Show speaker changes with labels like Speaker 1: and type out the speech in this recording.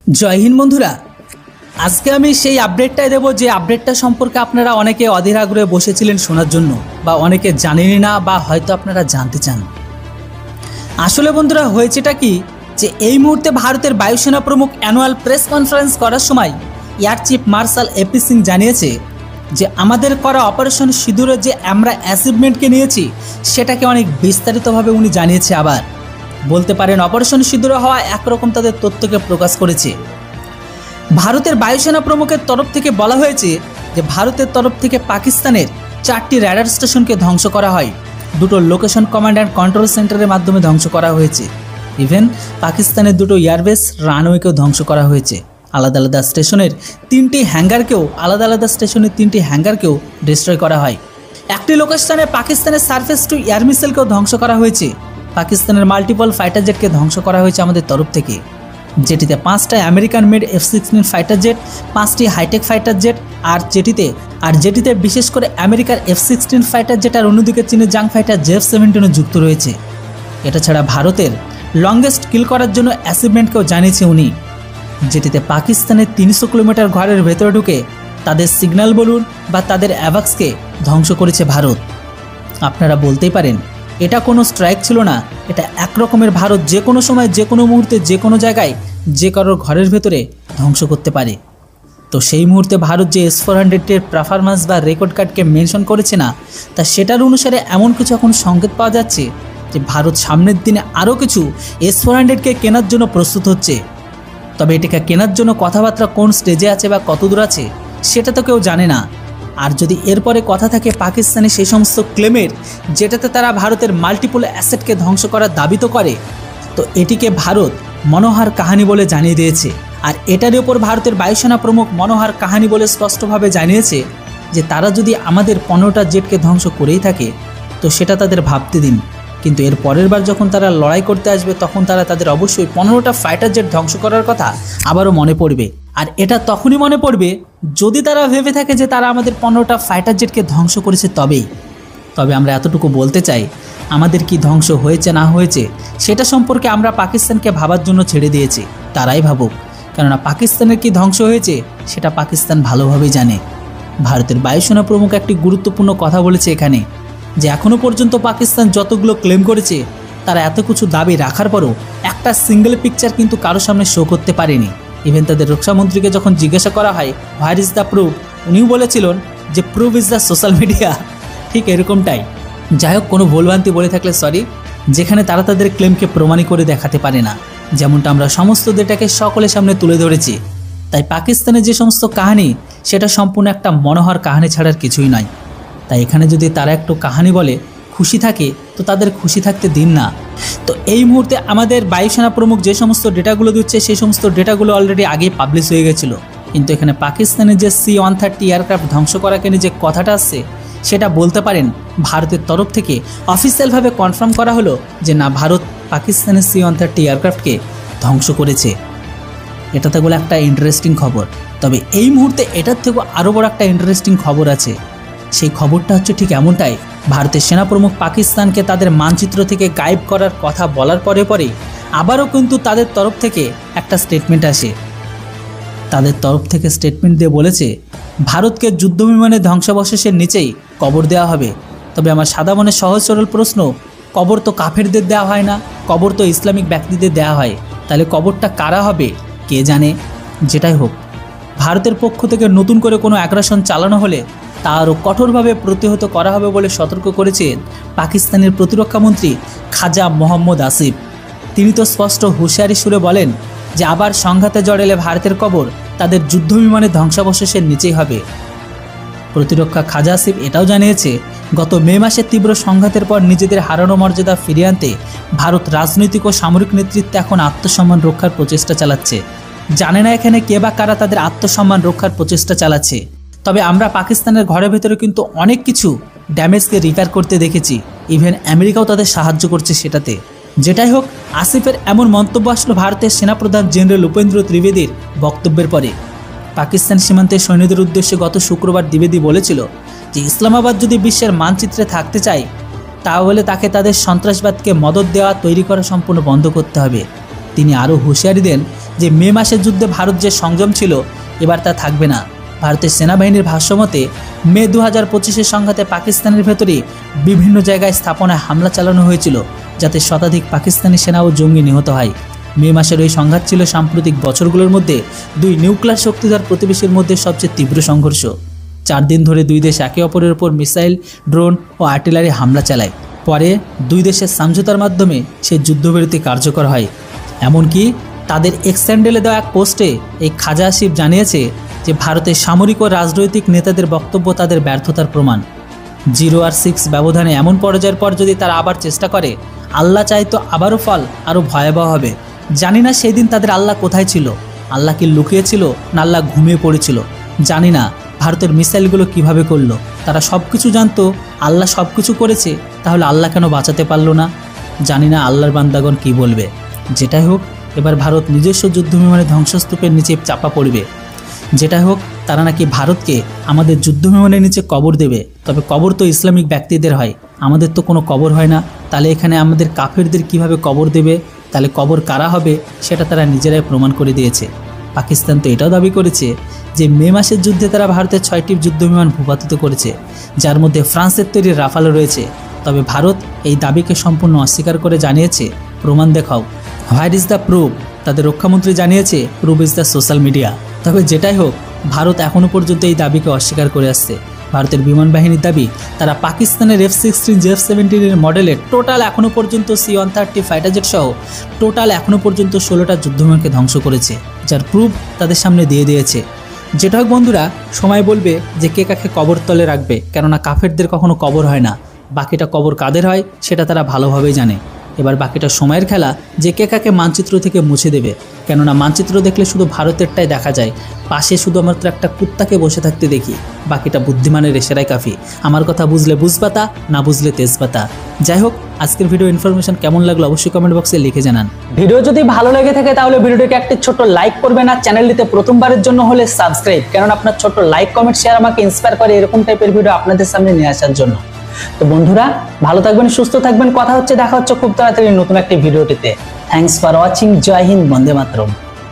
Speaker 1: জয় হিন্দ বন্ধুরা, আজকে আমি সেই আপডেটটাই দেব যে আপডেটটা সম্পর্কে আপনারা অনেকে অধীর আগ্রহে বসেছিলেন শোনার জন্য, বা অনেকে জানেনই না, বা হয়তো আপনারা জানতে চান। আসলে বন্ধুরা হয়েছেটা কি, যে এই মুহূর্তে ভারতের বায়ুসেনা প্রমুখ অ্যানুয়াল প্রেস কনফারেন্স করার সময় air chief marshal AP Singh জানিয়েছে যে আমাদের করা অপারেশন সিঁদুরে যে আমরা অ্যাচিভমেন্টকে নিয়েছি সেটাকে অনেক বিস্তারিতভাবে উনি জানিয়েছে। আবার বলতে পারেন অপারেশন সিঁদুরে হওয়া একরকম তাদের তথ্যকে প্রকাশ করেছে। ভারতের বায়ুসেনা প্রমুখের তরফ থেকে বলা হয়েছে যে ভারতের তরফ থেকে পাকিস্তানের 4টি র্যাডার স্টেশনকে ধ্বংস করা হয়, 2টো লোকেশন কমান্ড অ্যান্ড কন্ট্রোল সেন্টারের মাধ্যমে ধ্বংস করা হয়েছে। ইভেন পাকিস্তানের 2টো এয়ারবেস রানওয়েকেও ধ্বংস করা হয়েছে। আলাদা আলাদা স্টেশনের 3টি হ্যাঙ্গারকেও ডিস্ট্রয় করা হয়। একটি লোকেশনে পাকিস্তানের সার্ফেস টু এয়ার মিসাইলকেও ধ্বংস করা হয়েছে। পাকিস্তানের মাল্টিপল ফাইটার জেটকে ধ্বংস করা হয়েছে আমাদের তরফ থেকে, যেটিতে 5টা American made F-16 fighter jet, 5টি হাইটেক ফাইটার জেট, আর যেটিতে বিশেষ করে আমেরিকার F-16 ফাইটার জেট আর অন্যদিকে চীনের জাং ফাইটার JF-17 যুক্ত রয়েছে। এটা ছাড়া ভারতের লংগেস্ট কিল করার জন্য অ্যাচিভমেন্টকেও জানিয়েছে উনি, যেটিতে পাকিস্তানের 300 কিলোমিটার ঘরের ভেতরে ঢুকে তাদের সিগন্যাল বলুন বা তাদের অ্যাভাক্সকে ধ্বংস করেছে ভারত। আপনারা বলতেই পারেন এটা কোনো স্ট্রাইক ছিল না, এটা একরকমের ভারত যে কোনো সময় যে কোনো মুহূর্তে যে কোনো জায়গায় যে কারোর ঘরের ভেতরে ধ্বংস করতে পারে। তো সেই মুহূর্তে ভারত যে S-400-এর পারফরম্যান্স বা রেকর্ড কার্ডকে মেনশন করেছে না, তা সেটার অনুসারে এমন কিছু এখন সংকেত পাওয়া যাচ্ছে যে ভারত সামনের দিনে আরও কিছু S-400-কে কেনার জন্য প্রস্তুত হচ্ছে। তবে এটাকে কেনার জন্য কথাবার্তা কোন স্টেজে আছে বা কত দূর আছে সেটা তো কেউ জানে না। আর যদি এরপরে কথা থাকে পাকিস্তানি সেই সমস্ত ক্লেমের যেটাতে তারা ভারতের মাল্টিপল অ্যাসেটকে ধ্বংস করার দাবি তো করে, তো এটিকে ভারত মনোহার কাহিনী বলে জানিয়ে দিয়েছে। আর এটার উপর ভারতের বায়ুসেনা প্রমুখ মনোহার কাহিনী বলে স্পষ্টভাবে জানিয়েছে যে তারা যদি আমাদের 15টা জেটকে ধ্বংস করেই থাকে তো সেটা তাদের ভাবতে দিন, কিন্তু এর পরের বার যখন তারা লড়াই করতে আসবে তখন তাদের অবশ্যই 15টা ফাইটার জেট ধ্বংস করার কথা আবারও মনে পড়বে। আর এটা তখনই মনে পড়বে যদি তারা ভেবে থাকে যে তারা আমাদের 15টা ফাইটার জেটকে ধ্বংস করেছে তবে আমরা এতটুকু বলতে চাই, আমাদের কি ধ্বংস হয়েছে না হয়েছে সেটা সম্পর্কে আমরা পাকিস্তানকে ভাবার জন্য ছেড়ে দিয়েছি। তারাই ভাবুক, কেননা পাকিস্তানের কি ধ্বংস হয়েছে সেটা পাকিস্তান ভালোভাবেই জানে। ভারতের বায়ুসেনা প্রমুখ একটি গুরুত্বপূর্ণ কথা বলেছে এখানে, যে এখনও পর্যন্ত পাকিস্তান যতগুলো ক্লেম করেছে তারা এত কিছু দাবি রাখার পরও একটা সিঙ্গেল পিকচার কিন্তু কারোর সামনে শো করতে পারেনি। ইভেন তাদের রক্ষামন্ত্রীকে যখন জিজ্ঞাসা করা হয় হোয়ার ইজ দ্য প্রুফ, উনিও বলেছিলেন যে proof is the social media. ঠিক এরকমটাই। যাই হোক, কোনো ভুলভ্রান্তি বলে থাকলে সরি, যেখানে তারা তাদের ক্লেমকে প্রমাণিত করে দেখাতে পারে না, যেমনটা আমরা সমস্ত ডেটাকে সকলের সামনে তুলে ধরেছি। তাই পাকিস্তানের যে সমস্ত কাহিনী সেটা সম্পূর্ণ একটা মনোহর কাহিনী ছাড়ার কিছুই নয়। তাই এখানে যদি তারা একটু কাহিনী বলে খুশি থাকে তো তাদের খুশি থাকতে দিন না। তো এই মুহূর্তে আমাদের বায়ুসেনা প্রমুখ যে সমস্ত ডেটাগুলো দিচ্ছে সেই সমস্ত ডেটাগুলো অলরেডি আগেই পাবলিশ হয়ে গেছিলো, কিন্তু এখানে পাকিস্তানের যে C-130 এয়ারক্রাফট ধ্বংস করাকে নিয়ে যে কথাটা আসছে সেটা বলতে পারেন ভারতের তরফ থেকে অফিসিয়ালভাবে কনফার্ম করা হলো যে না, ভারত পাকিস্তানের C-130 এয়ারক্রাফটকে ধ্বংস করেছে। এটা তো বলে একটা ইন্টারেস্টিং খবর। তবে এই মুহূর্তে এটার থেকেও আরও বড় একটা ইন্টারেস্টিং খবর আছে। সেই খবরটা হচ্ছে ঠিক এমনটাই, ভারতের সেনাপ্রমুখ পাকিস্তানকে তাদের মানচিত্র থেকে গায়েব করার কথা বলার পরে আবারও কিন্তু তাদের তরফ থেকে একটা স্টেটমেন্ট আসে। তাদের তরফ থেকে স্টেটমেন্ট দিয়ে বলেছে ভারতকে যুদ্ধবিমানের ধ্বংসাবশেষের নিচেই কবর দেওয়া হবে। তবে আমার সাদা মনের সহজ সরল প্রশ্ন, কবর তো কাফেরদের দেওয়া হয় না, কবর তো ইসলামিক ব্যক্তিদের দেওয়া হয়, তাহলে কবরটা কারা হবে কে জানে। যেটাই হোক, ভারতের পক্ষ থেকে নতুন করে কোনো আগ্রাসন চালানো হলে তা আরও কঠোরভাবে প্রতিহত করা হবে বলে সতর্ক করেছেন পাকিস্তানের প্রতিরক্ষামন্ত্রী খাজা মোহাম্মদ আসিফ। তিনি তো স্পষ্ট হুঁশিয়ারি সুরে বলেন যে আবার সংঘাতে জড়ালে ভারতের কবর তাদের যুদ্ধবিমানের ধ্বংসাবশেষের নিচেই হবে। প্রতিরক্ষা খাজা আসিফ এটাও জানিয়েছে গত মে মাসে তীব্র সংঘাতের পর নিজেদের হারানো মর্যাদা ফিরিয়ে আনতে ভারত রাজনৈতিক ও সামরিক নেতৃত্বে এখন আত্মসম্মান রক্ষার প্রচেষ্টা চালাচ্ছে। জানে না এখানে কে বা কারা তাদের আত্মসম্মান রক্ষার প্রচেষ্টা চালাচ্ছে। তবে আমরা পাকিস্তানের ঘরের ভেতরে কিন্তু অনেক কিছু ড্যামেজকে রিপেয়ার করতে দেখেছি, ইভেন আমেরিকাও তাদের সাহায্য করছে সেটাতে। যেটাই হোক, আসিফের এমন মন্তব্য আসলো ভারতের সেনাপ্রধান জেনারেল উপেন্দ্র ত্রিবেদীর বক্তব্যের পরে। পাকিস্তান সীমান্তে সৈন্যদের উদ্দেশ্যে গত শুক্রবার দ্বিবেদী বলেছিল যে ইসলামাবাদ যদি বিশ্বের মানচিত্রে থাকতে চায় তাহলে তাকে তাদের সন্ত্রাসবাদকে মদদ দেওয়া তৈরি করা সম্পূর্ণ বন্ধ করতে হবে। তিনি আরও হুঁশিয়ারি দেন যে মে মাসের যুদ্ধে ভারত যে সংযম ছিল এবার তা থাকবে না। ভারতের সেনাবাহিনীর ভাষ্যমতে মে 2025-এর সংঘাতে পাকিস্তানের ভেতরে বিভিন্ন জায়গায় স্থাপনায় হামলা চালানো হয়েছিল, যাতে শতাধিক পাকিস্তানি সেনা ও জঙ্গি নিহত হয়। মে মাসের ওই সংঘাত ছিল সাম্প্রতিক বছরগুলোর মধ্যে দুই নিউক্লিয়ার শক্তিধর প্রতিবেশীর মধ্যে সবচেয়ে তীব্র সংঘর্ষ। 4 দিন ধরে দুই দেশ একে অপরের উপর মিসাইল, ড্রোন ও আর্টিলারি হামলা চালায়। পরে দুই দেশের সমঝোতার মাধ্যমে সেই যুদ্ধবিরতি কার্যকর হয়। এমনকি তাদের এক্সহ্যান্ডেলে দেওয়া এক পোস্টে এই খাজা আসিফ জানিয়েছে যে ভারতের সামরিক ও রাজনৈতিক নেতাদের বক্তব্য তাদের ব্যর্থতার প্রমাণ। 0 আর 6 ব্যবধানে এমন পর্যায়ের পর যদি তারা আবার চেষ্টা করে, আল্লাহ চাইতো আবারও ফল আরও ভয়াবহ হবে। জানি না সেই দিন তাদের আল্লাহ কোথায় ছিল, আল্লাহ কি লুকিয়েছিল না আল্লাহ ঘুমিয়ে পড়েছিল। জানি না ভারতের মিসাইলগুলো কিভাবে করলো। তারা সব কিছু জানতো, আল্লাহ সব কিছু করেছে, তাহলে আল্লাহ কেন বাঁচাতে পারলো না? জানি না আল্লাহর বান্দাগণ কি বলবে। যেটাই হোক, এবার ভারত নিজস্ব যুদ্ধবিমানের ধ্বংসস্তূপের নিচে চাপা পড়বে। যেটাই হোক, তারা নাকি ভারতকে আমাদের যুদ্ধবিমানের নিচে কবর দেবে। তবে কবর তো ইসলামিক ব্যক্তিদের হয়, আমাদের তো কোনো কবর হয় না। তাহলে এখানে আমাদের কাফেরদের কিভাবে কবর দেবে? তাহলে কবর কারা হবে সেটা তারা নিজেরাই প্রমাণ করে দিয়েছে। পাকিস্তান তো এটাও দাবি করেছে যে মে মাসের যুদ্ধে তারা ভারতের 6টি যুদ্ধবিমান ভূপাতিত করেছে, যার মধ্যে ফ্রান্সের তৈরি রাফালও রয়েছে। তবে ভারত এই দাবিকে সম্পূর্ণ অস্বীকার করে জানিয়েছে, প্রমাণ দেখাও, হোয়ার ইজ দ্য প্রুফ? তাদের রক্ষামন্ত্রী জানিয়েছে, proof is the social media. তবে যেটাই হোক, ভারত এখনও পর্যন্ত এই দাবিকে অস্বীকার করে আসছে। ভারতের বিমান বাহিনীর দাবি, তারা পাকিস্তানের F-16, F-17 মডেলের টোটাল এখনও পর্যন্ত C-130 ফাইটার জেট সহ টোটাল এখনও পর্যন্ত 16টা যুদ্ধবিমানকে ধ্বংস করেছে, যার প্রুফ তাদের সামনে দিয়ে দিয়েছে। যেটা হোক বন্ধুরা, সময় বলবে যে কে কাকে কবর তলে রাখবে, কেননা কাফেরদের কখনো কবর হয় না। বাকিটা কবর কাদের হয় সেটা তারা ভালোভাবেই জানে। এবার বাকিটা সময়ের খেলা যে কে কাকে মানচিত্র থেকে মুছে দেবে, কেননা মানচিত্র দেখলে শুধু ভারতেরটাই দেখা যায়, পাশে শুধুমাত্র একটা কুত্তাকে বসে থাকতে দেখি। বাকিটা বুদ্ধিমানের রেশেরাই কাফি। আমার কথা বুঝলে বুঝবাতা, না বুঝলে তেজবাতা। যাই হোক, আজকের ভিডিও ইনফরমেশন কেমন লাগলো অবশ্যই কমেন্ট বক্সে লিখে জানান। ভিডিও যদি ভালো লেগে থাকে তাহলে ভিডিওটিকে একটা ছোট্ট লাইক করবেন, আর চ্যানেলটিতে প্রথমবারের জন্য হলে সাবস্ক্রাইব, কারণ আপনার ছোট্ট লাইক, কমেন্ট, শেয়ার আমাকে ইন্সপায়ার করে এরকম টাইপের ভিডিও আপনাদের সামনে নিয়ে আসার জন্য। তো বন্ধুরা, ভালো থাকবেন, সুস্থ থাকবেন। দেখা হচ্ছে খুব তাড়াতাড়ি নতুন একটি ভিডিওটিতে। Thanks for watching. Jai Hind, Vande Mataram.